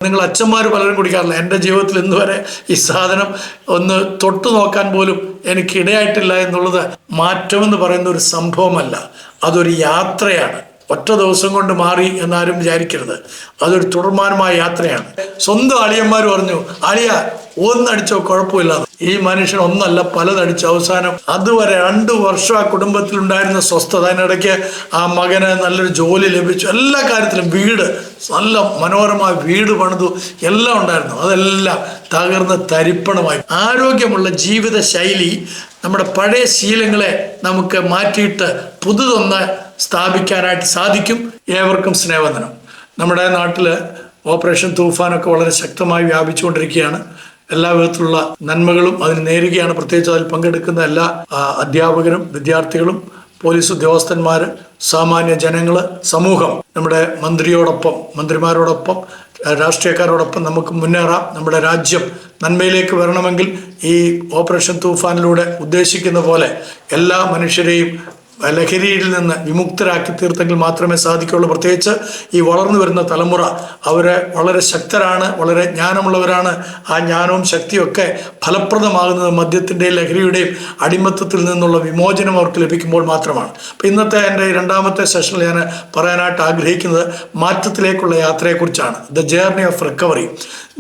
നിങ്ങൾ അച്ഛന്മാർ പലരും കുടിക്കാറില്ല. എൻ്റെ ജീവിതത്തിൽ ഇന്ന് വരെ ഈ സാധനം ഒന്ന് തൊട്ടു നോക്കാൻ പോലും എനിക്ക് ഇടയായിട്ടില്ല എന്നുള്ളത് മാറ്റമെന്ന് പറയുന്ന ഒരു സംഭവമല്ല, അതൊരു യാത്രയാണ്. ഒറ്റ ദിവസം കൊണ്ട് മാറി എന്നാരും വിചാരിക്കരുത്. അതൊരു തുടർമാനമായ യാത്രയാണ്. സ്വന്തം അളിയന്മാർ പറഞ്ഞു, അളിയ ഒന്നടിച്ചോ കുഴപ്പമില്ല. ഈ മനുഷ്യൻ ഒന്നല്ല പലതടിച്ചു. അവസാനം അതുവരെ 2 വർഷം ആ കുടുംബത്തിലുണ്ടായിരുന്ന സ്വസ്ഥത, അതിനിടയ്ക്ക് ആ മകന് നല്ലൊരു ജോലി ലഭിച്ചു, എല്ലാ കാര്യത്തിലും വീട്, നല്ല മനോഹരമായ വീട് പണിതു, എല്ലാം ഉണ്ടായിരുന്നു. അതെല്ലാം തകർന്ന് തരിപ്പണമായി. ആരോഗ്യമുള്ള ജീവിത ശൈലി, നമ്മുടെ പഴയ ശീലങ്ങളെ നമുക്ക് മാറ്റിയിട്ട് പുതുതൊന്ന് സ്ഥാപിക്കാനായിട്ട് സാധിക്കും. ഏവർക്കും സ്നേഹവന്ദനം. നമ്മുടെ നാട്ടിൽ ഓപ്പറേഷൻ തൂഫാനൊക്കെ വളരെ ശക്തമായി വ്യാപിച്ചുകൊണ്ടിരിക്കുകയാണ്. എല്ലാ വിധത്തിലുള്ള നന്മകളും അതിന് നേരുകയാണ്. പ്രത്യേകിച്ച് അതിൽ പങ്കെടുക്കുന്ന എല്ലാ അധ്യാപകരും, വിദ്യാർത്ഥികളും, പോലീസ് ഉദ്യോഗസ്ഥന്മാർ, സാമാന്യ ജനങ്ങൾ, സമൂഹം, നമ്മുടെ മന്ത്രിമാരോടൊപ്പം, രാഷ്ട്രീയക്കാരോടൊപ്പം നമുക്ക് മുന്നേറാം. നമ്മുടെ രാജ്യം നന്മയിലേക്ക് വരണമെങ്കിൽ ഈ ഓപ്പറേഷൻ തൂഫാനിലൂടെ ഉദ്ദേശിക്കുന്ന പോലെ എല്ലാ മനുഷ്യരെയും ലഹരിയിൽ നിന്ന് വിമുക്തരാക്കി തീർത്തെങ്കിൽ മാത്രമേ സാധിക്കുകയുള്ളൂ. പ്രത്യേകിച്ച് ഈ വളർന്നു വരുന്ന തലമുറ, അവരെ വളരെ ശക്തരാണ്, വളരെ ജ്ഞാനമുള്ളവരാണ്. ആ ജ്ഞാനവും ശക്തിയും ഒക്കെ ഫലപ്രദമാകുന്നത് മദ്യത്തിൻ്റെയും ലഹരിയുടെയും അടിമത്തത്തിൽ നിന്നുള്ള വിമോചനം അവർക്ക് ലഭിക്കുമ്പോൾ മാത്രമാണ്. അപ്പം ഇന്നത്തെ എൻ്റെ 2ാമത്തെ സെഷനിൽ ഞാൻ പറയാനായിട്ട് ആഗ്രഹിക്കുന്നത് മാറ്റത്തിലേക്കുള്ള യാത്രയെക്കുറിച്ചാണ്. The journey of recovery.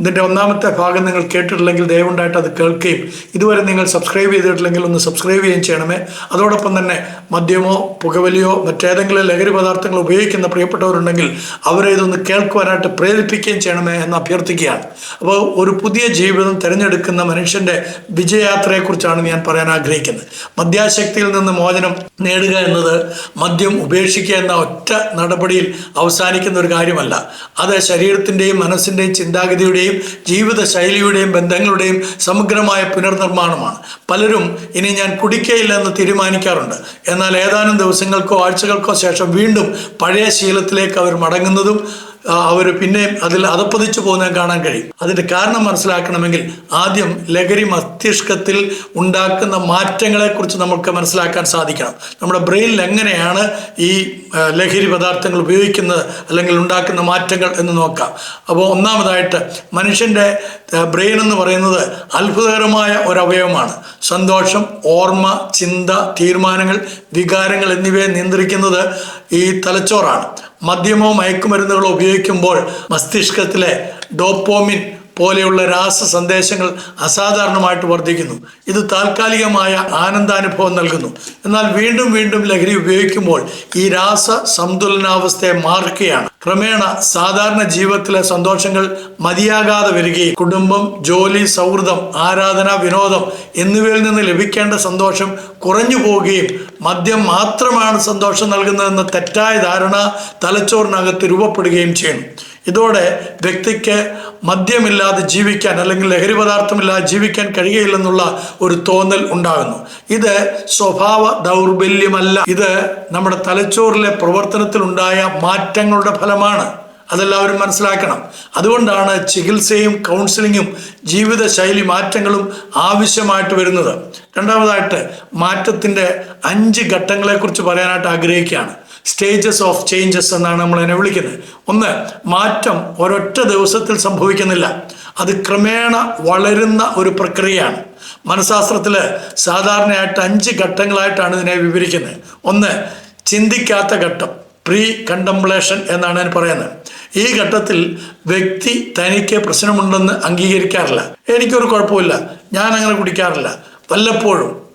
ഇതിൻ്റെ 1ാമത്തെ ഭാഗം നിങ്ങൾ കേട്ടിട്ടില്ലെങ്കിൽ ദയവുണ്ടായിട്ട് അത് കേൾക്കുകയും ഇതുവരെ നിങ്ങൾ സബ്സ്ക്രൈബ് ചെയ്തിട്ടില്ലെങ്കിൽ ഒന്ന് സബ്സ്ക്രൈബ് ചെയ്യുകയും ചെയ്യണമേ. അതോടൊപ്പം തന്നെ മദ്യമോ പുകവലിയോ മറ്റേതെങ്കിലും ലഹരി പദാർത്ഥങ്ങൾ ഉപയോഗിക്കുന്ന പ്രിയപ്പെട്ടവരുണ്ടെങ്കിൽ അവരെ ഇതൊന്ന് കേൾക്കുവാനായിട്ട് പ്രേരിപ്പിക്കുകയും ചെയ്യണമേ എന്ന് അഭ്യർത്ഥിക്കുകയാണ്. അപ്പോൾ ഒരു പുതിയ ജീവിതം തിരഞ്ഞെടുക്കുന്ന മനുഷ്യൻ്റെ വിജയയാത്രയെക്കുറിച്ചാണ് ഞാൻ പറയാൻ ആഗ്രഹിക്കുന്നത്. മദ്യാസക്തിയിൽ നിന്ന് മോചനം നേടുക എന്നത് മദ്യം ഉപേക്ഷിക്കുക എന്ന ഒറ്റ നടപടിയിൽ അവസാനിക്കുന്ന ഒരു കാര്യമല്ല. അത് ശരീരത്തിൻ്റെയും മനസ്സിൻ്റെയും ചിന്താഗതിയുടെയും ജീവിത ശൈലിയുടെയും ബന്ധങ്ങളുടെയും സമഗ്രമായ പുനർനിർമ്മാണമാണ്. പലരും ഇനി ഞാൻ കുടിക്കയില്ല എന്ന് തീരുമാനിക്കാറുണ്ട്. എന്നാൽ ഏതാനും ദിവസങ്ങൾക്കോ ആഴ്ചകൾക്കോ ശേഷം വീണ്ടും പഴയ ശീലത്തിലേക്ക് അവർ മടങ്ങുന്നതും അവർ പിന്നെയും അതിൽ അതപ്പതിച്ചു പോകുന്നത് കാണാൻ കഴിയും. അതിൻ്റെ കാരണം മനസ്സിലാക്കണമെങ്കിൽ ആദ്യം ലഹരി മസ്തിഷ്കത്തിൽ ഉണ്ടാക്കുന്ന മാറ്റങ്ങളെക്കുറിച്ച് നമുക്ക് മനസ്സിലാക്കാൻ സാധിക്കണം. നമ്മുടെ ബ്രെയിനിൽ എങ്ങനെയാണ് ഈ ലഹരി പദാർത്ഥങ്ങൾ ഉപയോഗിക്കുന്നത് അല്ലെങ്കിൽ ഉണ്ടാക്കുന്ന മാറ്റങ്ങൾ എന്ന് നോക്കാം. അപ്പോൾ ഒന്നാമതായിട്ട് മനുഷ്യൻ്റെ ബ്രെയിൻ എന്ന് പറയുന്നത് അത്ഭുതകരമായ ഒരവയവമാണ്. സന്തോഷം, ഓർമ്മ, ചിന്ത, തീരുമാനങ്ങൾ, വികാരങ്ങൾ എന്നിവയെ നിയന്ത്രിക്കുന്നത് ഈ തലച്ചോറാണ്. മദ്യമോ മയക്കുമരുന്നുകളോ ഉപയോഗിക്കുമ്പോൾ മസ്തിഷ്കത്തിലെ ഡോപ്പോമിൻ പോലെയുള്ള രാസ സന്ദേശങ്ങൾ അസാധാരണമായിട്ട് വർദ്ധിക്കുന്നു. ഇത് താൽക്കാലികമായ ആനന്ദാനുഭവം നൽകുന്നു. എന്നാൽ വീണ്ടും വീണ്ടും ലഹരി ഉപയോഗിക്കുമ്പോൾ ഈ രാസ സന്തുലനാവസ്ഥയെ മാറുകയാണ്. ക്രമേണ സാധാരണ ജീവിതത്തിലെ സന്തോഷങ്ങൾ മതിയാകാതെ വരികയും കുടുംബം, ജോലി, സൗഹൃദം, ആരാധന, വിനോദം എന്നിവയിൽ നിന്ന് ലഭിക്കേണ്ട സന്തോഷം കുറഞ്ഞു പോവുകയും മദ്യം മാത്രമാണ് സന്തോഷം നൽകുന്നതെന്ന തെറ്റായ ധാരണ തലച്ചോറിനകത്ത് രൂപപ്പെടുകയും ചെയ്യുന്നു. ഇതോടെ വ്യക്തിക്ക് മദ്യമില്ലാതെ ജീവിക്കാൻ അല്ലെങ്കിൽ ലഹരി പദാർത്ഥമില്ലാതെ ജീവിക്കാൻ കഴിയുകയില്ലെന്നുള്ള ഒരു തോന്നൽ ഉണ്ടാകുന്നു. ഇത് സ്വഭാവ ദൗർബല്യമല്ല, ഇത് നമ്മുടെ തലച്ചോറിലെ പ്രവർത്തനത്തിലുണ്ടായ മാറ്റങ്ങളുടെ ഫലമാണ്. അതെല്ലാവരും മനസ്സിലാക്കണം. അതുകൊണ്ടാണ് ചികിത്സയും കൗൺസിലിങ്ങും ജീവിതശൈലി മാറ്റങ്ങളും ആവശ്യമായിട്ട് വരുന്നത്. 2ാമതായിട്ട് മാറ്റത്തിൻ്റെ 5 ഘട്ടങ്ങളെക്കുറിച്ച് പറയാനായിട്ട് ആഗ്രഹിക്കുകയാണ്. സ്റ്റേജസ് ഓഫ് ചേഞ്ചസ് എന്നാണ് നമ്മൾ അതിനെ വിളിക്കുന്നത്. 1, മാറ്റം ഒരൊറ്റ ദിവസത്തിൽ സംഭവിക്കുന്നില്ല, അത് ക്രമേണ വളരുന്ന ഒരു പ്രക്രിയയാണ്. മനഃശാസ്ത്രത്തിൽ സാധാരണയായിട്ട് 5 ഘട്ടങ്ങളായിട്ടാണ് ഇതിനെ വിവരിക്കുന്നത്. 1, ചിന്തിക്കാത്ത ഘട്ടം, പ്രീ കണ്ടംപ്ലേഷൻ എന്നാണ് ഞാൻ പറയുന്നത്. ഈ ഘട്ടത്തിൽ വ്യക്തി തനിക്ക് പ്രശ്നമുണ്ടെന്ന് അംഗീകരിക്കാറില്ല. എനിക്കൊരു കുഴപ്പമില്ല, ഞാൻ അങ്ങനെ കുടിക്കാറില്ല,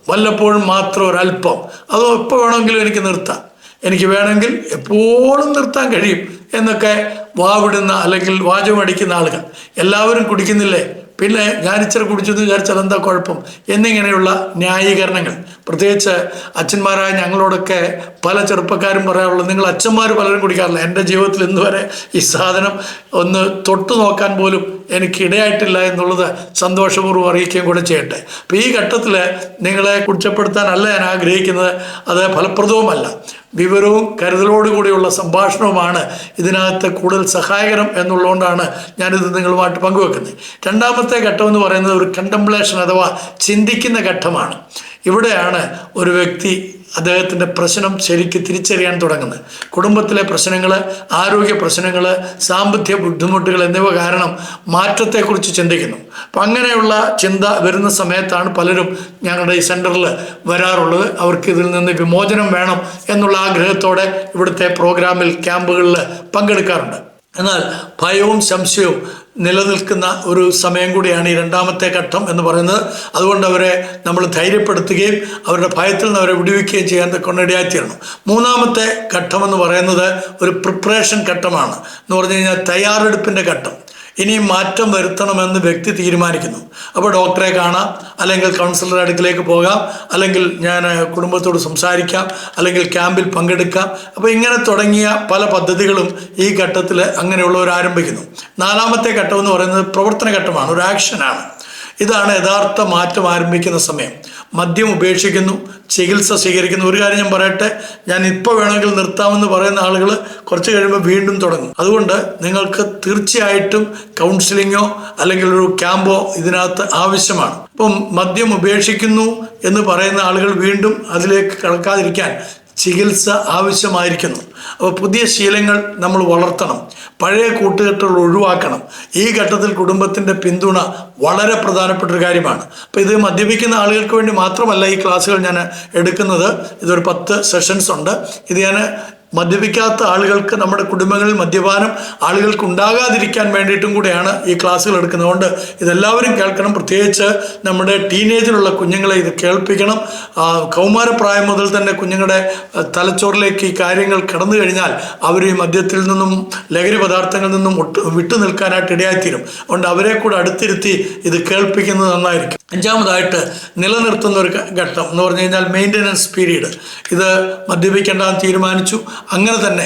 വല്ലപ്പോഴും മാത്രം ഒരല്പം, അതോ എപ്പോൾ വേണമെങ്കിലും എനിക്ക് നിർത്താം, എനിക്ക് വേണമെങ്കിൽ എപ്പോഴും നിർത്താൻ കഴിയും എന്നൊക്കെ വാവിടുന്ന അല്ലെങ്കിൽ വാചകം അടിക്കുന്ന ആളുകൾ. എല്ലാവരും കുടിക്കുന്നില്ലേ, പിന്നെ ഞാൻ ഇച്ചിരി കുടിച്ചെന്ന് വിചാരിച്ചാൽ എന്താ കുഴപ്പം എന്നിങ്ങനെയുള്ള ന്യായീകരണങ്ങൾ. പ്രത്യേകിച്ച് അച്ഛന്മാരായ ഞങ്ങളോടൊക്കെ പല ചെറുപ്പക്കാരും പറയാറുള്ളത്, നിങ്ങൾ അച്ഛന്മാർ പലരും കുടിക്കാറില്ല. എൻ്റെ ജീവിതത്തിൽ ഇന്ന് വരെ ഈ സാധനം ഒന്ന് തൊട്ടു നോക്കാൻ പോലും എനിക്ക് ഇടയായിട്ടില്ല എന്നുള്ളത് സന്തോഷപൂർവ്വം അറിയിക്കുകയും കൂടെ ചെയ്യട്ടെ. അപ്പോൾ ഈ ഘട്ടത്തിൽ നിങ്ങളെ കുറ്റപ്പെടുത്താനല്ല ഞാൻ ആഗ്രഹിക്കുന്നത്, അത് ഫലപ്രദവുമല്ല. വിവരവും കരുതലോടുകൂടിയുള്ള സംഭാഷണവുമാണ് ഇതിനകത്ത് കൂടുതൽ സഹായകരം എന്നുള്ളതുകൊണ്ടാണ് ഞാനിത് നിങ്ങളുമായിട്ട് പങ്കുവെക്കുന്നത്. 2ാമത്തെ ഘട്ടം എന്ന് പറയുന്നത് ഒരു കണ്ടംപ്ലേഷൻ അഥവാ ചിന്തിക്കുന്ന ഘട്ടമാണ്. ഇവിടെയാണ് ഒരു വ്യക്തി അദ്ദേഹത്തിൻ്റെ പ്രശ്നം ശരിക്ക് തിരിച്ചറിയാൻ തുടങ്ങുന്നത്. കുടുംബത്തിലെ പ്രശ്നങ്ങൾ, ആരോഗ്യ പ്രശ്നങ്ങൾ, സാമ്പത്തിക ബുദ്ധിമുട്ടുകൾ എന്നിവ കാരണം മാറ്റത്തെക്കുറിച്ച് ചിന്തിക്കുന്നു. അപ്പം അങ്ങനെയുള്ള ചിന്ത വരുന്ന സമയത്താണ് പലരും ഞങ്ങളുടെ ഈ സെൻറ്ററിൽ വരാറുള്ളത്. അവർക്ക് ഇതിൽ നിന്ന് വിമോചനം വേണം എന്നുള്ള ആഗ്രഹത്തോടെ ഇവിടുത്തെ പ്രോഗ്രാമിൽ, ക്യാമ്പുകളിൽ പങ്കെടുക്കാറുണ്ട്. എന്നാൽ ഭയവും സംശയവും നിലനിൽക്കുന്ന ഒരു സമയം കൂടിയാണ് ഈ രണ്ടാമത്തെ ഘട്ടം എന്ന് പറയുന്നത്. അതുകൊണ്ട് അവരെ നമ്മൾ ധൈര്യപ്പെടുത്തുകയും അവരുടെ ഭയത്തിൽ നിന്ന് അവരെ വിടുവിക്കുകയും ചെയ്യാൻ കൊണ്ടിടയായിത്തീരണം. മൂന്നാമത്തെ ഘട്ടം എന്ന് പറയുന്നത് ഒരു പ്രിപ്പറേഷൻ ഘട്ടമാണ്. എന്ന് പറഞ്ഞു കഴിഞ്ഞാൽ തയ്യാറെടുപ്പിൻ്റെ ഘട്ടം. ഇനിയും മാറ്റം വരുത്തണമെന്ന് വ്യക്തി തീരുമാനിക്കുന്നു. അപ്പോൾ ഡോക്ടറെ കാണാം, അല്ലെങ്കിൽ കൗൺസിലറുടെ അടുക്കിലേക്ക് പോകാം, അല്ലെങ്കിൽ ഞാൻ കുടുംബത്തോട് സംസാരിക്കാം, അല്ലെങ്കിൽ ക്യാമ്പിൽ പങ്കെടുക്കാം. അപ്പോൾ ഇങ്ങനെ തുടങ്ങിയ പല പദ്ധതികളും ഈ ഘട്ടത്തിൽ അങ്ങനെയുള്ളവർ ആരംഭിക്കുന്നു. നാലാമത്തെ ഘട്ടം എന്ന് പറയുന്നത് പ്രവർത്തന ഘട്ടമാണ്, ഒരു ആക്ഷനാണ്. ഇതാണ് യഥാർത്ഥ മാറ്റം ആരംഭിക്കുന്ന സമയം. മദ്യം ഉപേക്ഷിക്കുന്നു, ചികിത്സ സ്വീകരിക്കുന്നു. ഒരു കാര്യം ഞാൻ പറയട്ടെ, ഞാൻ ഇപ്പോൾ വേണമെങ്കിൽ നിർത്താമെന്ന് പറയുന്ന ആളുകൾ കുറച്ച് കഴിയുമ്പോൾ വീണ്ടും തുടങ്ങും. അതുകൊണ്ട് നിങ്ങൾക്ക് തീർച്ചയായിട്ടും കൗൺസിലിങ്ങോ അല്ലെങ്കിൽ ഒരു ക്യാമ്പോ ഇതിനകത്ത് ആവശ്യമാണ്. ഇപ്പം മദ്യം ഉപേക്ഷിക്കുന്നു എന്ന് പറയുന്ന ആളുകൾ വീണ്ടും അതിലേക്ക് കടക്കാതിരിക്കാൻ ചികിത്സ ആവശ്യമായിരിക്കുന്നു. അപ്പോൾ പുതിയ ശീലങ്ങൾ നമ്മൾ വളർത്തണം, പഴയ കൂട്ടുകെട്ടുകൾ ഒഴിവാക്കണം. ഈ ഘട്ടത്തിൽ കുടുംബത്തിൻ്റെ പിന്തുണ വളരെ പ്രധാനപ്പെട്ട ഒരു കാര്യമാണ്. അപ്പോൾ ഇത് മദ്യപിക്കുന്ന ആളുകൾക്ക് വേണ്ടി മാത്രമല്ല ഈ ക്ലാസ്സുകൾ ഞാൻ എടുക്കുന്നത്. ഇതൊരു 10 സെഷൻസ് ഉണ്ട്. ഇത് ഞാൻ മദ്യപിക്കാത്ത ആളുകൾക്ക്, നമ്മുടെ കുടുംബങ്ങളിൽ മദ്യപാനം ആളുകൾക്ക് ഉണ്ടാകാതിരിക്കാൻ വേണ്ടിയിട്ടും കൂടെയാണ് ഈ ക്ലാസ്സുകൾ എടുക്കുന്നത്. അതുകൊണ്ട് ഇതെല്ലാവരും കേൾക്കണം. പ്രത്യേകിച്ച് നമ്മുടെ ടീനേജിലുള്ള കുഞ്ഞുങ്ങളെ ഇത് കേൾപ്പിക്കണം. കൗമാരപ്രായം മുതൽ തന്നെ കുഞ്ഞുങ്ങളുടെ തലച്ചോറിലേക്ക് ഈ കാര്യങ്ങൾ കടന്നു കഴിഞ്ഞാൽ അവർ ഈ മദ്യത്തിൽ നിന്നും ലഹരി പദാർത്ഥങ്ങളിൽ നിന്നും വിട്ടു നിൽക്കാനായിട്ട് ഇടയായിത്തീരും. അതുകൊണ്ട് അവരെ കൂടെ അടുത്തിരുത്തി ഇത് കേൾപ്പിക്കുന്നത് നന്നായിരിക്കും. അഞ്ചാമതായിട്ട് നിലനിർത്തുന്ന ഒരു ഘട്ടം എന്ന് പറഞ്ഞു കഴിഞ്ഞാൽ മെയിൻ്റനൻസ് പീരീഡ്. ഇത് മദ്യപിക്കേണ്ടെന്ന് തീരുമാനിച്ചു, അങ്ങനെ തന്നെ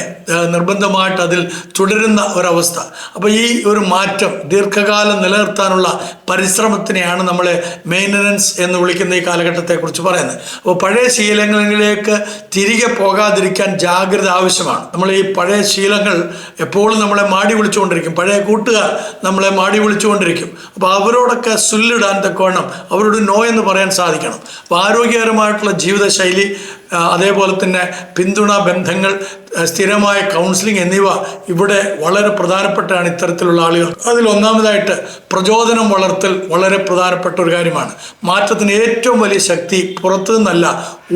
നിർബന്ധമായിട്ട് അതിൽ തുടരുന്ന ഒരവസ്ഥ. അപ്പോൾ ഈ ഒരു മാറ്റം ദീർഘകാലം നിലനിർത്താനുള്ള പരിശ്രമത്തിനെയാണ് നമ്മൾ മെയിൻ്റനൻസ് എന്ന് വിളിക്കുന്ന ഈ കാലഘട്ടത്തെക്കുറിച്ച് പറയുന്നത്. അപ്പോൾ പഴയ ശീലങ്ങളിലേക്ക് തിരികെ പോകാതിരിക്കാൻ ജാഗ്രത ആവശ്യമാണ്. നമ്മൾ ഈ പഴയ ശീലങ്ങൾ എപ്പോഴും നമ്മളെ മാടി വിളിച്ചുകൊണ്ടിരിക്കും. പഴയ കൂട്ടുകാർ നമ്മളെ മാടി വിളിച്ചുകൊണ്ടിരിക്കും. അപ്പോൾ അവരോടൊക്കെ സുല്ലിടാൻ തക്കവണ്ണം അവരോട് നോ എന്ന് പറയാൻ സാധിക്കണം. അപ്പോൾ ആരോഗ്യകരമായിട്ടുള്ള ജീവിതശൈലി, അതേപോലെ തന്നെ പിന്തുണ ബന്ധങ്ങൾ, സ്ഥിരമായ കൗൺസിലിംഗ് എന്നിവ ഇവിടെ വളരെ പ്രധാനപ്പെട്ടാണ് ഇത്തരത്തിലുള്ള ആളുകൾ. അതിൽ ഒന്നാമതായിട്ട് പ്രചോദനം വളർത്തൽ വളരെ പ്രധാനപ്പെട്ട ഒരു കാര്യമാണ്. മാറ്റത്തിന് ഏറ്റവും വലിയ ശക്തി പുറത്തു നിന്നല്ല,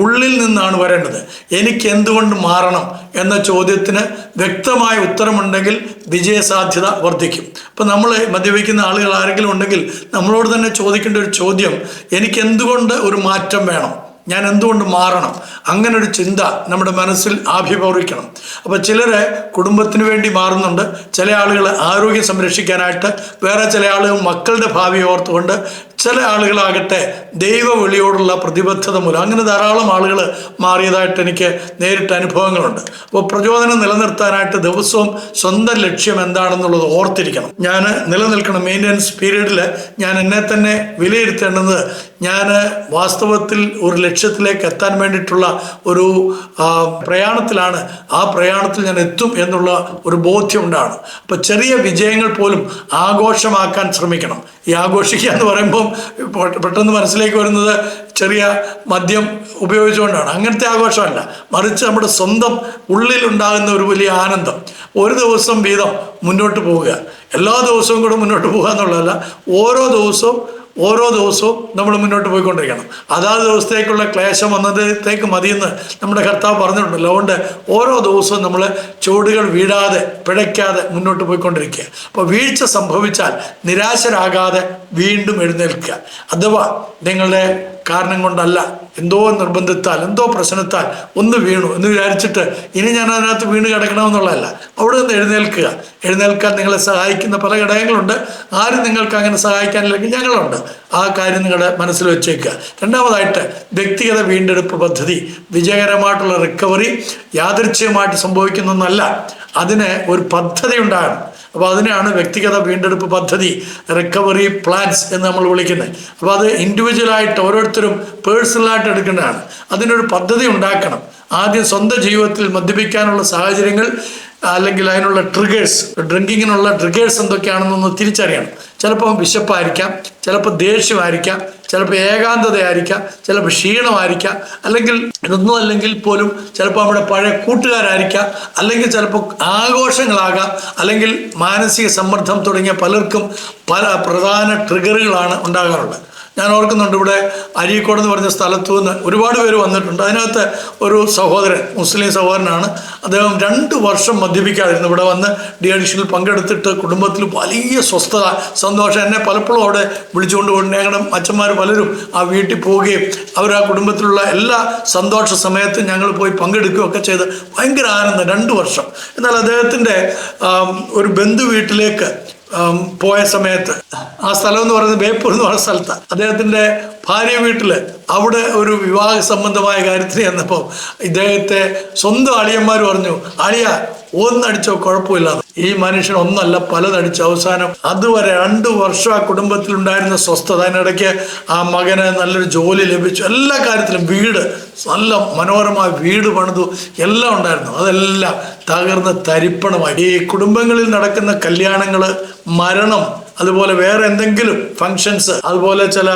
ഉള്ളിൽ നിന്നാണ് വരേണ്ടത്. എനിക്ക് എന്തുകൊണ്ട് മാറണം എന്ന ചോദ്യത്തിന് വ്യക്തമായ ഉത്തരമുണ്ടെങ്കിൽ വിജയസാധ്യത വർദ്ധിക്കും. അപ്പം നമ്മൾ മദ്യപിക്കുന്ന ആളുകൾ ആരെങ്കിലും ഉണ്ടെങ്കിൽ നമ്മളോട് തന്നെ ചോദിക്കേണ്ട ഒരു ചോദ്യം, എനിക്ക് എന്തുകൊണ്ട് ഒരു മാറ്റം വേണം, ഞാൻ എന്തുകൊണ്ട് മാറണം? അങ്ങനെ ഒരു ചിന്ത നമ്മുടെ മനസ്സിൽ ആഭിമുഖീകരിക്കണം. അപ്പോൾ ചിലരെ കുടുംബത്തിന് വേണ്ടി മാറുന്നുണ്ട്, ചില ആളുകൾ ആരോഗ്യം സംരക്ഷിക്കാനായിട്ട്, വേറെ ചില ആളുകൾ മക്കളുടെ ഭാവി ഓർത്തുകൊണ്ട്, ചില ആളുകളാകട്ടെ ദൈവ വിളിയോടുള്ള പ്രതിബദ്ധത മൂലം. അങ്ങനെ ധാരാളം ആളുകൾ മാറിയതായിട്ട് എനിക്ക് നേരിട്ട അനുഭവങ്ങളുണ്ട്. അപ്പോൾ പ്രചോദനം നിലനിർത്താനായിട്ട് ദിവസവും സ്വന്തം ലക്ഷ്യം എന്താണെന്നുള്ളത് ഓർത്തിരിക്കണം. ഞാൻ നിലനിൽക്കണം. മെയിൻ്റനൻസ് പീരീഡിൽ ഞാൻ എന്നെ തന്നെ വിലയിരുത്തേണ്ടത്, ഞാൻ വാസ്തവത്തിൽ ഒരു ലക്ഷ്യത്തിലേക്ക് എത്താൻ വേണ്ടിയിട്ടുള്ള ഒരു പ്രയാണത്തിലാണ്. ആ പ്രയാണത്തിൽ ഞാൻ എത്തും എന്നുള്ള ഒരു ബോധ്യം ഉണ്ടാണ്. അപ്പോൾ ചെറിയ വിജയങ്ങൾ പോലും ആഘോഷമാക്കാൻ ശ്രമിക്കണം. ഈ ആഘോഷിക്കുക എന്ന് പറയുമ്പം പെട്ടെന്ന് മനസ്സിലേക്ക് വരുന്നത് ചെറിയ മദ്യം ഉപയോഗിച്ചുകൊണ്ടാണ്. അങ്ങനത്തെ ആഘോഷമല്ല, മറിച്ച് നമ്മുടെ സ്വന്തം ഉള്ളിലുണ്ടാകുന്ന ഒരു വലിയ ആനന്ദം. ഒരു ദിവസം വീതം മുന്നോട്ട് പോവുക, എല്ലാ ദിവസവും കൂടെ മുന്നോട്ട് പോകുക എന്നുള്ളതല്ല, ഓരോ ദിവസവും നമ്മൾ മുന്നോട്ട് പോയിക്കൊണ്ടിരിക്കണം. അതാത് ദിവസത്തേക്കുള്ള ക്ലേശം വന്നതേക്ക് മതിയെന്ന് നമ്മുടെ കർത്താവ് പറഞ്ഞിട്ടുണ്ടല്ലോ. അതുകൊണ്ട് ഓരോ ദിവസവും നമ്മൾ ചുവടുകൾ വീഴാതെ, പിഴയ്ക്കാതെ മുന്നോട്ട് പോയിക്കൊണ്ടിരിക്കുക. അപ്പോൾ വീഴ്ച സംഭവിച്ചാൽ നിരാശരാകാതെ വീണ്ടും എഴുന്നേൽക്കുക. അഥവാ നിങ്ങളുടെ കാരണം കൊണ്ടല്ല, എന്തോ നിർബന്ധത്താൽ, എന്തോ പ്രശ്നത്താൽ ഒന്ന് വീണു എന്ന് വിചാരിച്ചിട്ട് ഇനി ഞാൻ അതിനകത്ത് വീണ് കിടക്കണമെന്നുള്ളതല്ല, അവിടെ നിന്ന് എഴുന്നേൽക്കാൻ നിങ്ങളെ സഹായിക്കുന്ന പല ഘടകങ്ങളുണ്ട്. ആരും നിങ്ങൾക്ക് അങ്ങനെ സഹായിക്കാനില്ലെങ്കിൽ ഞങ്ങളുണ്ട്. ആ കാര്യം നിങ്ങളുടെ മനസ്സിൽ വെച്ചേക്കുക. രണ്ടാമതായിട്ട് വ്യക്തിഗത വീണ്ടെടുപ്പ് പദ്ധതി. വിജയകരമായിട്ടുള്ള റിക്കവറി യാദൃച്ഛികമായിട്ട് സംഭവിക്കുന്നൊന്നല്ല, അതിന് ഒരു പദ്ധതി ഉണ്ടാകണം. അപ്പോൾ അതിനാണ് വ്യക്തിഗത വീണ്ടെടുപ്പ് പദ്ധതി, റിക്കവറി പ്ലാൻസ് എന്ന് നമ്മൾ വിളിക്കുന്നത്. അപ്പോൾ അത് ഇൻഡിവിജ്വലായിട്ട് ഓരോരുത്തരും പേഴ്സണലായിട്ട് എടുക്കേണ്ടതാണ്. അതിനൊരു പദ്ധതി ഉണ്ടാക്കണം. ആദ്യം സ്വന്തം ജീവിതത്തിൽ മദ്യപിക്കാനുള്ള സാഹചര്യങ്ങൾ അല്ലെങ്കിൽ അതിനുള്ള ട്രിഗേഴ്സ്, ഡ്രിങ്കിങ്ങിനുള്ള ട്രിഗേഴ്സ് എന്തൊക്കെയാണെന്നൊന്ന് തിരിച്ചറിയണം. ചിലപ്പോൾ വിശപ്പായിരിക്കാം, ചിലപ്പോൾ ദേഷ്യമായിരിക്കാം, ചിലപ്പോൾ ഏകാന്തതയായിരിക്കാം, ചിലപ്പോൾ ക്ഷീണമായിരിക്കാം, അല്ലെങ്കിൽ ഇതൊന്നും അല്ലെങ്കിൽ പോലും ചിലപ്പോൾ നമ്മുടെ പഴയ കൂട്ടുകാരായിരിക്കാം, അല്ലെങ്കിൽ ചിലപ്പോൾ ആഘോഷങ്ങളാകാം, അല്ലെങ്കിൽ മാനസിക സമ്മർദ്ദം തുടങ്ങിയ പലർക്കും പല പ്രധാന ട്രിഗറുകളാണ് ഉണ്ടാകാറുള്ളത്. ഞാൻ ഓർക്കുന്നുണ്ട്, ഇവിടെ അരീക്കോട് എന്ന് പറഞ്ഞ സ്ഥലത്തു നിന്ന് ഒരുപാട് പേര് വന്നിട്ടുണ്ട്. അതിനകത്ത് ഒരു സഹോദരൻ, മുസ്ലിം സഹോദരനാണ്. അദ്ദേഹം 2 വർഷം മദ്യപിക്കാതിരുന്നു. ഇവിടെ വന്ന് ഡി അഡിക്ഷനിൽ പങ്കെടുത്തിട്ട് കുടുംബത്തിൽ വലിയ സ്വസ്ഥത, സന്തോഷം. എന്നെ പലപ്പോഴും അവിടെ വിളിച്ചുകൊണ്ട് പോയിട്ട് ഞങ്ങളുടെ അച്ഛന്മാർ പലരും ആ വീട്ടിൽ പോവുകയും അവർ ആ കുടുംബത്തിലുള്ള എല്ലാ സന്തോഷ സമയത്തും ഞങ്ങൾ പോയി പങ്കെടുക്കുകയൊക്കെ ചെയ്ത് ഭയങ്കര ആനന്ദം. 2 വർഷം. എന്നാൽ അദ്ദേഹത്തിൻ്റെ ഒരു ബന്ധു വീട്ടിലേക്ക് പോയ സമയത്ത്, ആ സ്ഥലം എന്ന് പറയുന്നത് ബേപ്പൂർ എന്ന് പറയുന്ന സ്ഥലത്താണ്, അദ്ദേഹത്തിൻ്റെ ഭാര്യ വീട്ടില് അവിടെ ഒരു വിവാഹ സംബന്ധമായ കാര്യത്തിന് ചെന്നപ്പോൾ ഇദ്ദേഹത്തെ സ്വന്തം അളിയന്മാർ പറഞ്ഞു, അളിയ ഒന്നടിച്ചോ കുഴപ്പമില്ല. ഈ മനുഷ്യൻ ഒന്നല്ല പലതടിച്ചു. അവസാനം അതുവരെ 2 വർഷം ആ കുടുംബത്തിലുണ്ടായിരുന്ന സ്വസ്ഥത, അതിനിടയ്ക്ക് ആ മകന് നല്ലൊരു ജോലി ലഭിച്ചു, എല്ലാ കാര്യത്തിലും വീട്, നല്ല മനോഹരമായ വീട് പണിതു, എല്ലാം ഉണ്ടായിരുന്നു. അതെല്ലാം തകർന്ന് തരിപ്പണമായി. ഈ കുടുംബങ്ങളിൽ നടക്കുന്ന കല്യാണങ്ങൾ, മരണം, അതുപോലെ വേറെ എന്തെങ്കിലും ഫങ്ഷൻസ്, അതുപോലെ ചില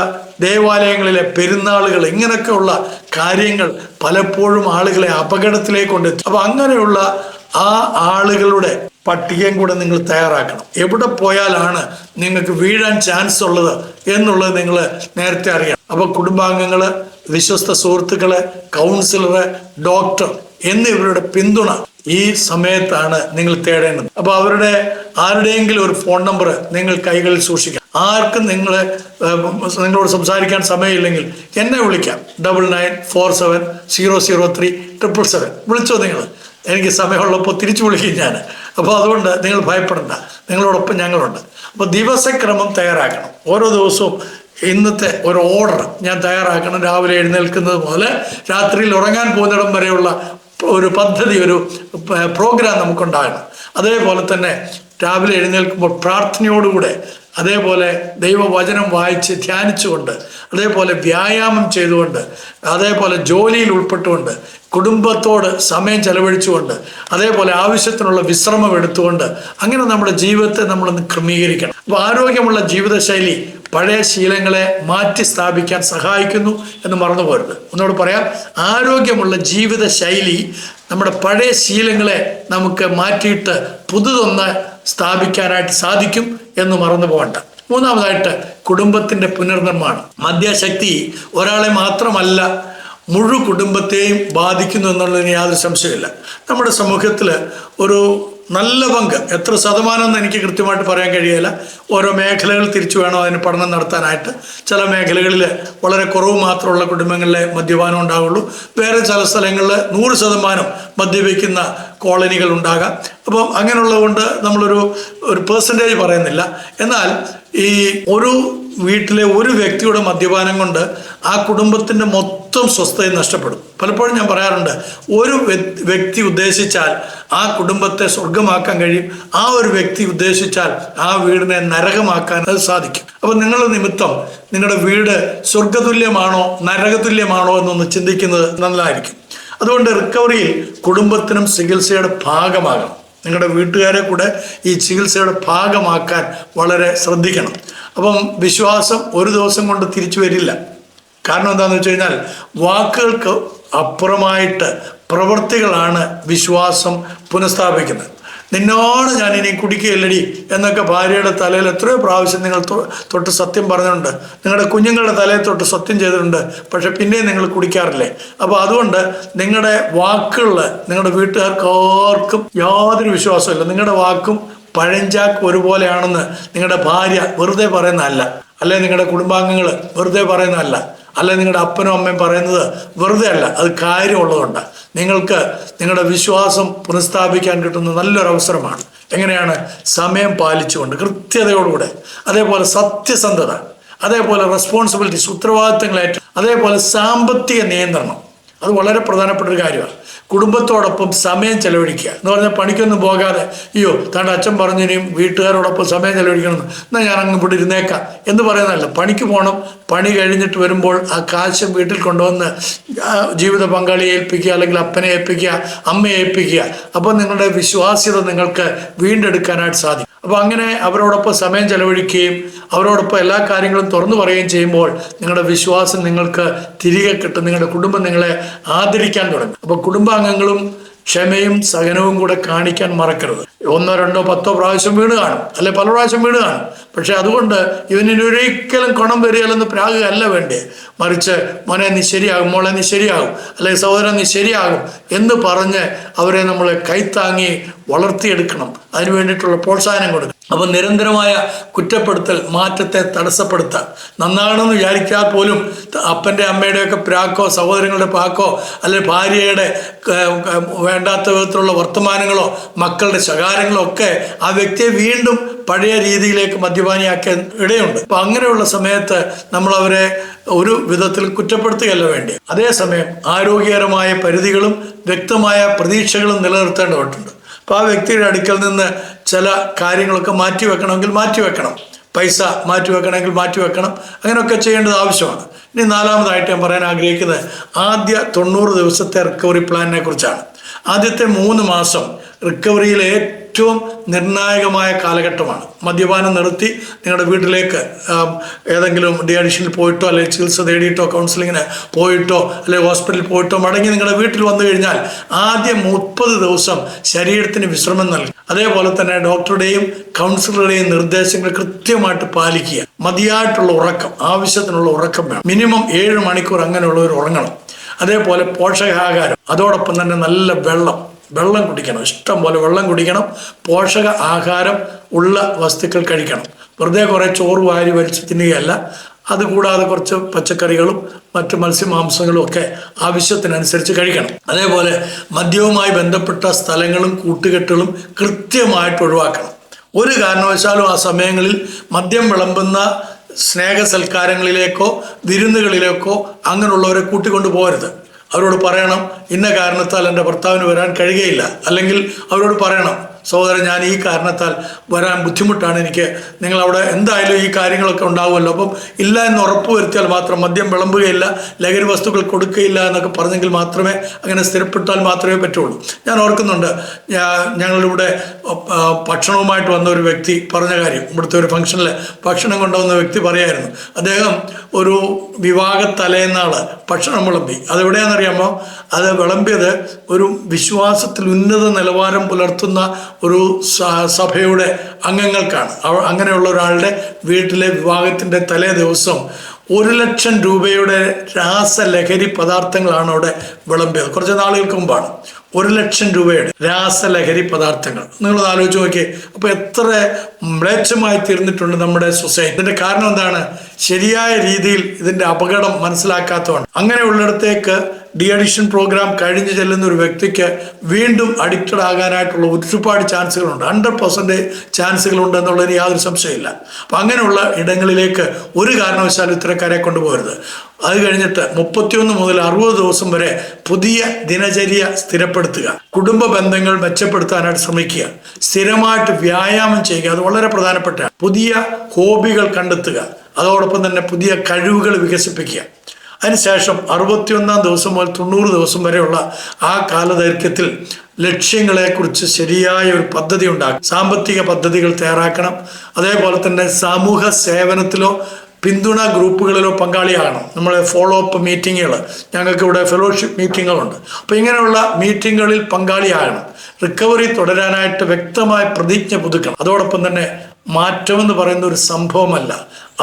ദേവാലയങ്ങളിലെ പെരുന്നാളുകൾ, ഇങ്ങനെയൊക്കെയുള്ള കാര്യങ്ങൾ പലപ്പോഴും ആളുകളെ അപകടത്തിലേക്ക് കൊണ്ടെത്തും. അപ്പൊ അങ്ങനെയുള്ള ആ ആളുകളുടെ പട്ടികയും കൂടെ നിങ്ങൾ തയ്യാറാക്കണം. എവിടെ പോയാലാണ് നിങ്ങൾക്ക് വീഴാൻ ചാൻസ് ഉള്ളത് എന്നുള്ളത് നിങ്ങൾ നേരത്തെ അറിയണം. അപ്പൊ കുടുംബാംഗങ്ങള്, വിശ്വസ്ത സുഹൃത്തുക്കള്, കൗൺസിലറ്, ഡോക്ടർ എന്നിവരുടെ പിന്തുണ ഈ സമയത്താണ് നിങ്ങൾ തേടേണ്ടത്. അപ്പൊ അവരുടെ ആരുടെയെങ്കിലും ഒരു ഫോൺ നമ്പർ നിങ്ങൾ കൈകളിൽ സൂക്ഷിക്കാം. ആർക്കും നിങ്ങളോട് സംസാരിക്കാൻ സമയമില്ലെങ്കിൽ എന്നെ വിളിക്കാം. 9947003777 വിളിച്ചോ. നിങ്ങൾ എനിക്ക് സമയമുള്ളപ്പോൾ തിരിച്ചു വിളിക്കും ഞാൻ. അപ്പോൾ അതുകൊണ്ട് നിങ്ങൾ ഭയപ്പെടണ്ട, നിങ്ങളോടൊപ്പം ഞങ്ങളുണ്ട്. അപ്പോൾ ദിവസക്രമം തയ്യാറാക്കണം. ഓരോ ദിവസവും ഇന്നത്തെ ഒരു ഓർഡർ ഞാൻ തയ്യാറാക്കണം. രാവിലെ എഴുന്നേൽക്കുന്നത് മുതൽ രാത്രിയിൽ ഉറങ്ങാൻ പോകുന്നിടം വരെയുള്ള ഒരു പദ്ധതി, ഒരു പ്രോഗ്രാം നമുക്കുണ്ടാകണം. അതേപോലെ തന്നെ രാവിലെ എഴുന്നേൽക്കുമ്പോൾ പ്രാർത്ഥനയോടുകൂടെ, അതേപോലെ ദൈവവചനം വായിച്ച് ധ്യാനിച്ചുകൊണ്ട്, അതേപോലെ വ്യായാമം ചെയ്തുകൊണ്ട്, അതേപോലെ ജോലിയിൽ ഉൾപ്പെട്ടുകൊണ്ട്, കുടുംബത്തോട് സമയം ചെലവഴിച്ചുകൊണ്ട്, അതേപോലെ ആവശ്യത്തിനുള്ള വിശ്രമം എടുത്തുകൊണ്ട്, അങ്ങനെ നമ്മുടെ ജീവിതത്തെ നമ്മളൊന്ന് ക്രമീകരിക്കണം. അപ്പോൾ ആരോഗ്യമുള്ള ജീവിതശൈലി പഴയ ശീലങ്ങളെ മാറ്റി സ്ഥാപിക്കാൻ സഹായിക്കുന്നു എന്ന് മറന്നു പോരുത്. ഒന്നുകൂടെ പറയാം, ആരോഗ്യമുള്ള ജീവിതശൈലി നമ്മുടെ പഴയ ശീലങ്ങളെ നമുക്ക് മാറ്റിയിട്ട് പുതുതൊന്ന് സ്ഥാപിക്കാനായിട്ട് സാധിക്കും എന്ന് മറന്നു പോകണ്ട. മൂന്നാമതായിട്ട്, കുടുംബത്തിന്റെ പുനർനിർമ്മാണം. മദ്യാശക്തി ഒരാളെ മാത്രമല്ല മുഴു കുടുംബത്തെയും ബാധിക്കുന്നു എന്നുള്ളതിന് യാതൊരു സംശയമില്ല. നമ്മുടെ സമൂഹത്തിൽ ഒരു നല്ല പങ്ക്, എത്ര ശതമാനം എന്ന് എനിക്ക് കൃത്യമായിട്ട് പറയാൻ കഴിയില്ല. ഓരോ മേഖലകൾ തിരിച്ചു വേണം അതിന് പഠനം നടത്താനായിട്ട്. ചില മേഖലകളിൽ വളരെ കുറവ് മാത്രമുള്ള കുടുംബങ്ങളിലെ മദ്യപാനം ഉണ്ടാവുള്ളൂ. വേറെ ചില സ്ഥലങ്ങളിൽ 100% മദ്യപിക്കുന്ന കോളനികൾ ഉണ്ടാകാം. അപ്പം അങ്ങനെയുള്ളത് കൊണ്ട് നമ്മളൊരു പെർസെൻറ്റേജ് പറയുന്നില്ല. എന്നാൽ ഈ ഒരു വീട്ടിലെ ഒരു വ്യക്തിയുടെ മദ്യപാനം കൊണ്ട് ആ കുടുംബത്തിൻ്റെ മൊത്തം സ്വസ്ഥത നഷ്ടപ്പെടും. പലപ്പോഴും ഞാൻ പറയാറുണ്ട്, ഒരു വ്യക്തി ഉദ്ദേശിച്ചാൽ ആ കുടുംബത്തെ സ്വർഗമാക്കാൻ കഴിയും. ആ ഒരു വ്യക്തി ഉദ്ദേശിച്ചാൽ ആ വീടിനെ നരകമാക്കാൻ അത് സാധിക്കും. അപ്പം നിങ്ങൾ നിമിത്തം നിങ്ങളുടെ വീട് സ്വർഗതുല്യമാണോ നരകതുല്യമാണോ എന്നൊന്ന് ചിന്തിക്കുന്നത് നല്ലതായിരിക്കും. അതുകൊണ്ട് റിക്കവറിയിൽ കുടുംബത്തിനും ചികിത്സയുടെ ഭാഗമാകണം. നിങ്ങളുടെ വീട്ടുകാരെ കൂടെ ഈ ചികിത്സയുടെ ഭാഗമാക്കാൻ വളരെ ശ്രദ്ധിക്കണം. അപ്പം വിശ്വാസം ഒരു ദിവസം കൊണ്ട് തിരിച്ചു വരില്ല. കാരണം എന്താണെന്ന് വെച്ച് കഴിഞ്ഞാൽ, വാക്കുകൾക്ക് അപ്പുറമായിട്ട് പ്രവൃത്തികളാണ് വിശ്വാസം പുനഃസ്ഥാപിക്കുന്നത്. നിന്നോട് ഞാൻ ഇനി കുടിക്കുകയില്ലടി എന്നൊക്കെ ഭാര്യയുടെ തലയിൽ എത്രയോ പ്രാവശ്യം നിങ്ങൾ തൊട്ട് സത്യം പറഞ്ഞിട്ടുണ്ട്. നിങ്ങളുടെ കുഞ്ഞുങ്ങളുടെ തലയിൽ തൊട്ട് സത്യം ചെയ്തിട്ടുണ്ട്. പക്ഷെ പിന്നെയും നിങ്ങൾ കുടിക്കാറില്ലേ? അപ്പോൾ അതുകൊണ്ട് നിങ്ങളുടെ വാക്കുകളിൽ നിങ്ങളുടെ വീട്ടുകാർക്ക് ആർക്കും യാതൊരു വിശ്വാസമില്ല. നിങ്ങളുടെ വാക്കും പഴഞ്ചാക്ക് ഒരുപോലെയാണെന്ന് നിങ്ങളുടെ ഭാര്യ വെറുതെ പറയുന്നതല്ല, അല്ലെ നിങ്ങളുടെ കുടുംബാംഗങ്ങൾ വെറുതെ പറയുന്നതല്ല, അല്ലെ നിങ്ങളുടെ അപ്പനും അമ്മയും പറയുന്നത് വെറുതെ അല്ല. അത് കാര്യമുള്ളതുകൊണ്ട് നിങ്ങൾക്ക് നിങ്ങളുടെ വിശ്വാസം പുനഃസ്ഥാപിക്കാൻ കിട്ടുന്ന നല്ലൊരു അവസരമാണ്. എങ്ങനെയാണ്? സമയം പാലിച്ചുകൊണ്ട്, കൃത്യതയോടുകൂടെ, അതേപോലെ സത്യസന്ധത, അതേപോലെ റെസ്പോൺസിബിലിറ്റീസ്, ഉത്തരവാദിത്തങ്ങളേറ്റ, അതേപോലെ സാമ്പത്തിക നിയന്ത്രണം. അത് വളരെ പ്രധാനപ്പെട്ട ഒരു കാര്യമാണ്. കുടുംബത്തോടൊപ്പം സമയം ചെലവഴിക്കുക എന്ന് പറഞ്ഞാൽ പണിക്കൊന്നും പോകാതെ അയ്യോ താണ്ട് അച്ഛൻ പറഞ്ഞിനും വീട്ടുകാരോടൊപ്പം സമയം ചെലവഴിക്കണം എന്നാൽ ഞാൻ അങ്ങ് ഇവിടെ ഇരുന്നേക്കാം എന്ന് പറയുന്നതല്ല. പണിക്ക് പോകണം, പണി കഴിഞ്ഞിട്ട് വരുമ്പോൾ ആ കാശ് വീട്ടിൽ കൊണ്ടുവന്ന് ജീവിത പങ്കാളിയെ ഏൽപ്പിക്കുക, അല്ലെങ്കിൽ അപ്പനെ ഏൽപ്പിക്കുക, അമ്മയെ ഏൽപ്പിക്കുക. അപ്പോൾ നിങ്ങളുടെ വിശ്വാസ്യത നിങ്ങൾക്ക് വീണ്ടെടുക്കാനായിട്ട് സാധിക്കും. അപ്പോൾ അങ്ങനെ അവരോടൊപ്പം സമയം ചെലവഴിക്കുകയും അവരോടൊപ്പം എല്ലാ കാര്യങ്ങളും തുറന്നു പറയുകയും ചെയ്യുമ്പോൾ നിങ്ങളുടെ വിശ്വാസം നിങ്ങൾക്ക് തിരികെ കിട്ടും. നിങ്ങളുടെ കുടുംബം നിങ്ങളെ ആദരിക്കാൻ തുടങ്ങും. അപ്പോൾ കുടുംബാംഗങ്ങളും ക്ഷമയും സഹനവും കൂടെ കാണിക്കാൻ മറക്കരുത്. 1, 2, 10 പ്രാവശ്യം വീണ് കാണും, അല്ലെ പല പ്രാവശ്യം വീണ് കാണും. പക്ഷെ അതുകൊണ്ട് ഇവനിന് ഒരിക്കലും ഗുണം വരികയല്ലെന്ന് പ്രാകുകയല്ല വേണ്ടേ. മറിച്ച് മോനെ നീ ശരിയാകും, മോളെ നീ ശരിയാകും, അല്ലെങ്കിൽ സഹോദരൻ നീ ശരിയാകും എന്ന് പറഞ്ഞ് അവരെ നമ്മൾ കൈത്താങ്ങി വളർത്തിയെടുക്കണം. അതിന് വേണ്ടിയിട്ടുള്ള പ്രോത്സാഹനം കൊടുക്കണം. അപ്പം നിരന്തരമായ കുറ്റപ്പെടുത്തൽ മാറ്റത്തെ തടസ്സപ്പെടുത്താം. നന്നാണെന്ന് വിചാരിച്ചാൽ പോലും അപ്പൻ്റെ അമ്മയുടെയൊക്കെ പ്രാക്കോ സഹോദരങ്ങളുടെ പാക്കോ അല്ലെങ്കിൽ ഭാര്യയുടെ വേണ്ടാത്ത വിധത്തിലുള്ള വർത്തമാനങ്ങളോ മക്കളുടെ ശകാരങ്ങളോ ഒക്കെ ആ വ്യക്തിയെ വീണ്ടും പഴയ രീതിയിലേക്ക് മദ്യപാനിയാക്കാൻ ഇടയുണ്ട്. അപ്പം അങ്ങനെയുള്ള സമയത്ത് നമ്മൾ അവരെ ഒരു വിധത്തിൽ കുറ്റപ്പെടുത്തുകയല്ല വേണ്ടി. അതേസമയം ആരോഗ്യകരമായ പരിധികളും വ്യക്തമായ പ്രതീക്ഷകളും നിലനിർത്തേണ്ടതുണ്ട്. അപ്പോൾ ആ വ്യക്തിയുടെ അടുക്കൽ നിന്ന് ചില കാര്യങ്ങളൊക്കെ മാറ്റിവെക്കണമെങ്കിൽ മാറ്റിവെക്കണം, പൈസ മാറ്റിവെക്കണമെങ്കിൽ മാറ്റിവെക്കണം, അങ്ങനെയൊക്കെ ചെയ്യേണ്ടത് ആവശ്യമാണ്. ഇനി 4-മതായിട്ട് ഞാൻ പറയാൻ ആഗ്രഹിക്കുന്നത് ആദ്യ 90 ദിവസത്തെ റിക്കവറി പ്ലാനിനെ കുറിച്ചാണ്. ആദ്യത്തെ 3 മാസം റിക്കവറിയിലെ ഏറ്റവും നിർണായകമായ കാലഘട്ടമാണ്. മദ്യപാനം നിർത്തി നിങ്ങളുടെ വീട്ടിലേക്ക് ഏതെങ്കിലും ഡി-അഡിക്ഷനിൽ പോയിട്ടോ അല്ലെങ്കിൽ ചികിത്സ തേടിയിട്ടോ കൗൺസിലിങ്ങിന് പോയിട്ടോ അല്ലെങ്കിൽ ഹോസ്പിറ്റലിൽ പോയിട്ടോ മടങ്ങി നിങ്ങളുടെ വീട്ടിൽ വന്നു കഴിഞ്ഞാൽ ആദ്യ 30 ദിവസം ശരീരത്തിന് വിശ്രമം നൽകി. അതേപോലെ തന്നെ ഡോക്ടറുടെയും കൗൺസിലറുടെയും നിർദ്ദേശങ്ങൾ കൃത്യമായിട്ട് പാലിക്കുക. മതിയായിട്ടുള്ള ഉറക്കം, ആവശ്യത്തിനുള്ള ഉറക്കം വേണം. മിനിമം 7 മണിക്കൂർ അങ്ങനെയുള്ളവർ ഉറങ്ങണം. അതേപോലെ പോഷകാഹാരം, അതോടൊപ്പം തന്നെ നല്ല വെള്ളം കുടിക്കണം, ഇഷ്ടം പോലെ വെള്ളം കുടിക്കണം. പോഷക ആഹാരം ഉള്ള വസ്തുക്കൾ കഴിക്കണം. വെറുതെ കുറേ ചോറ് വാരി വലിച്ച് തിന്നുകയല്ല. അതുകൂടാതെ കുറച്ച് പച്ചക്കറികളും മറ്റ് മത്സ്യമാംസങ്ങളും ഒക്കെ ആവശ്യത്തിനനുസരിച്ച് കഴിക്കണം. അതേപോലെ മദ്യവുമായി ബന്ധപ്പെട്ട സ്ഥലങ്ങളും കൂട്ടുകെട്ടുകളും കൃത്യമായിട്ട് ഒഴിവാക്കണം. ഒരു കാരണവശാലും ആ സമയങ്ങളിൽ മദ്യം വിളമ്പുന്ന സ്നേഹ സൽക്കാരങ്ങളിലേക്കോ വിരുന്നുകളിലേക്കോ അങ്ങനെയുള്ളവരെ കൂട്ടിക്കൊണ്ടു പോകരുത്. അവരോട് പറയണം ഇന്ന കാരണത്താൽ എൻ്റെ ഭർത്താവിന് വരാൻ കഴിയുകയില്ല, അല്ലെങ്കിൽ അവരോട് പറയണം സഹോദരൻ ഞാൻ ഈ കാരണത്താൽ വരാൻ ബുദ്ധിമുട്ടാണ് എനിക്ക്, നിങ്ങളവിടെ എന്തായാലും ഈ കാര്യങ്ങളൊക്കെ ഉണ്ടാവുമല്ലോ, അപ്പം ഇല്ല എന്ന് ഉറപ്പ് വരുത്തിയാൽ മാത്രം മദ്യം വിളമ്പുകയില്ല, ലഹരി വസ്തുക്കൾ കൊടുക്കുകയില്ല എന്നൊക്കെ പറഞ്ഞെങ്കിൽ മാത്രമേ, അങ്ങനെ സ്ഥിരപ്പെട്ടാൽ മാത്രമേ പറ്റുള്ളൂ. ഞാൻ ഓർക്കുന്നുണ്ട്, ഞങ്ങളിവിടെ ഭക്ഷണവുമായിട്ട് വന്ന ഒരു വ്യക്തി പറഞ്ഞ കാര്യം. ഇവിടുത്തെ ഒരു ഫംഗ്ഷനിൽ ഭക്ഷണം കൊണ്ടുവന്ന വ്യക്തി പറയായിരുന്നു, അദ്ദേഹം ഒരു വിവാഹ തലേന്നാൾ ഭക്ഷണം വിളമ്പി. അതെവിടെയാണെന്നറിയാമോ? അത് വിളമ്പിയത് ഒരു വിശ്വാസത്തിൽ ഉന്നത നിലവാരം പുലർത്തുന്ന ഒരു സഭയുടെ അംഗങ്ങൾക്കാണ്. അങ്ങനെയുള്ള ഒരാളുടെ വീട്ടിലെ വിവാഹത്തിൻ്റെ തലേ ദിവസം 1,00,000 രൂപയുടെ രാസലഹരി പദാർത്ഥങ്ങളാണ് അവിടെ വിളമ്പിയത്. കുറച്ച് നാളുകൾക്ക് മുമ്പാണ്. 1,00,000 രൂപയുടെ രാസലഹരി പദാർത്ഥങ്ങൾ. നിങ്ങളത് ആലോചിച്ച് നോക്കിയേ. അപ്പോൾ എത്ര മ്ലേച്ഛമായി തീർന്നിട്ടുണ്ട് നമ്മുടെ സൊസൈറ്റി. ഇതിൻ്റെ കാരണം എന്താണ്? ശരിയായ രീതിയിൽ ഇതിൻ്റെ അപകടം മനസ്സിലാക്കാത്തതുകൊണ്ട്. അങ്ങനെയുള്ളിടത്തേക്ക് ഡി-അഡിക്ഷൻ പ്രോഗ്രാം കഴിഞ്ഞ് ചെല്ലുന്ന ഒരു വ്യക്തിക്ക് വീണ്ടും അഡിക്റ്റഡ് ആകാനായിട്ടുള്ള ഒരുപാട് ചാൻസുകളുണ്ട്. 100% ചാൻസുകളുണ്ട് എന്നുള്ളതിന് യാതൊരു സംശയമില്ല. അപ്പം അങ്ങനെയുള്ള ഇടങ്ങളിലേക്ക് ഒരു കാരണവശാലും ഇത്തരക്കാരെ കൊണ്ടുപോകരുത്. അത് കഴിഞ്ഞിട്ട് 31 മുതൽ 60 ദിവസം വരെ പുതിയ ദിനചര്യ സ്ഥിരപ്പെടുത്തുക. കുടുംബ ബന്ധങ്ങൾ മെച്ചപ്പെടുത്താനായിട്ട് ശ്രമിക്കുക. സ്ഥിരമായിട്ട് വ്യായാമം ചെയ്യുക, അത് വളരെ പ്രധാനപ്പെട്ടതാണ്. പുതിയ ഹോബികൾ കണ്ടെത്തുക. അതോടൊപ്പം തന്നെ പുതിയ കഴിവുകൾ വികസിപ്പിക്കുക. അതിനുശേഷം 61-ാം ദിവസം മുതൽ 90 ദിവസം വരെയുള്ള ആ കാലദൈർഘ്യത്തിൽ ലക്ഷ്യങ്ങളെക്കുറിച്ച് ശരിയായ ഒരു പദ്ധതി ഉണ്ടാക്കും. സാമ്പത്തിക പദ്ധതികൾ തയ്യാറാക്കണം. അതേപോലെ തന്നെ സമൂഹ സേവനത്തിലോ പിന്തുണ ഗ്രൂപ്പുകളിലോ പങ്കാളിയാകണം. നമ്മളെ ഫോളോ അപ്പ് മീറ്റിങ്ങുകൾ, ഞങ്ങൾക്ക് ഇവിടെ ഫെലോഷിപ്പ് മീറ്റിങ്ങുകളുണ്ട്. അപ്പോൾ ഇങ്ങനെയുള്ള മീറ്റിങ്ങുകളിൽ പങ്കാളിയാകണം. റിക്കവറി തുടരാനായിട്ട് വ്യക്തമായ പ്രതിജ്ഞ പുതുക്കണം. അതോടൊപ്പം തന്നെ മാറ്റമെന്ന് പറയുന്ന ഒരു സംഭവമല്ല,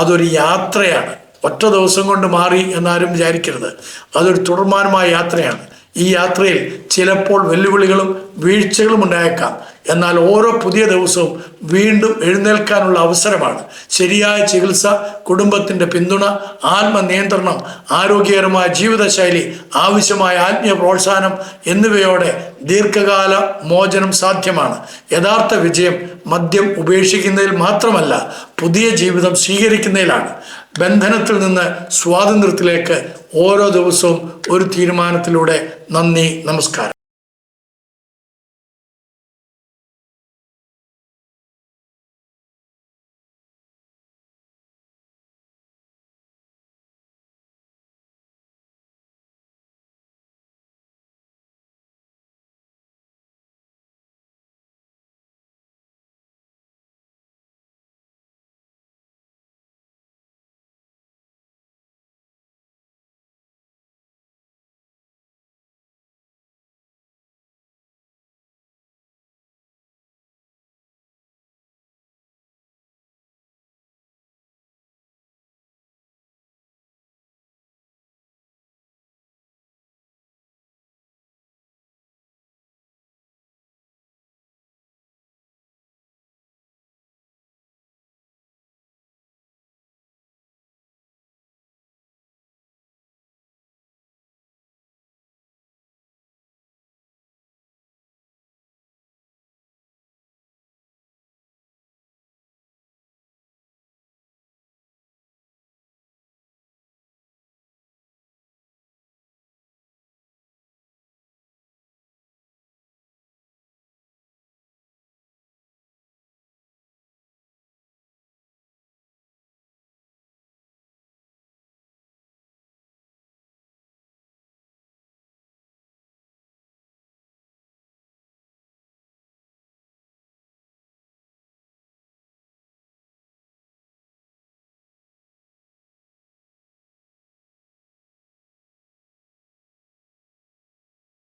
അതൊരു യാത്രയാണ്. ഒറ്റ ദിവസം കൊണ്ട് മാറി എന്നാരും വിചാരിക്കരുത്. അതൊരു തുടർമാനമായ യാത്രയാണ്. ഈ യാത്രയിൽ ചിലപ്പോൾ വെല്ലുവിളികളും വീഴ്ചകളും ഉണ്ടായേക്കാം. എന്നാൽ ഓരോ പുതിയ ദിവസവും വീണ്ടും എഴുന്നേൽക്കാനുള്ള അവസരമാണ്. ശരിയായ ചികിത്സ, കുടുംബത്തിൻ്റെ പിന്തുണ, ആത്മനിയന്ത്രണം, ആരോഗ്യകരമായ ജീവിതശൈലി, ആവശ്യമായ ആത്മീയ പ്രോത്സാഹനം എന്നിവയോടെ ദീർഘകാല മോചനം സാധ്യമാണ്. യഥാർത്ഥ വിജയം മദ്യം ഉപേക്ഷിക്കുന്നതിൽ മാത്രമല്ല, പുതിയ ജീവിതം സ്വീകരിക്കുന്നതിലാണ്. ബന്ധനത്തിൽ നിന്ന് സ്വാതന്ത്ര്യത്തിലേക്ക് ഓരോ ദിവസവും ഒരു തീരുമാനത്തിലൂടെ. നന്ദി, നമസ്കാരം.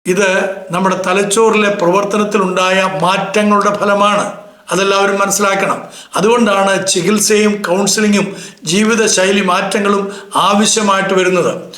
ഇത് നമ്മുടെ തലച്ചോറിലെ പ്രവർത്തനത്തിലുണ്ടായ മാറ്റങ്ങളുടെ ഫലമാണ്. അതെല്ലാവരും മനസ്സിലാക്കണം. അതുകൊണ്ടാണ് ചികിത്സയും കൗൺസിലിങ്ങും ജീവിതശൈലി മാറ്റങ്ങളും ആവശ്യമായിട്ട് വരുന്നത്.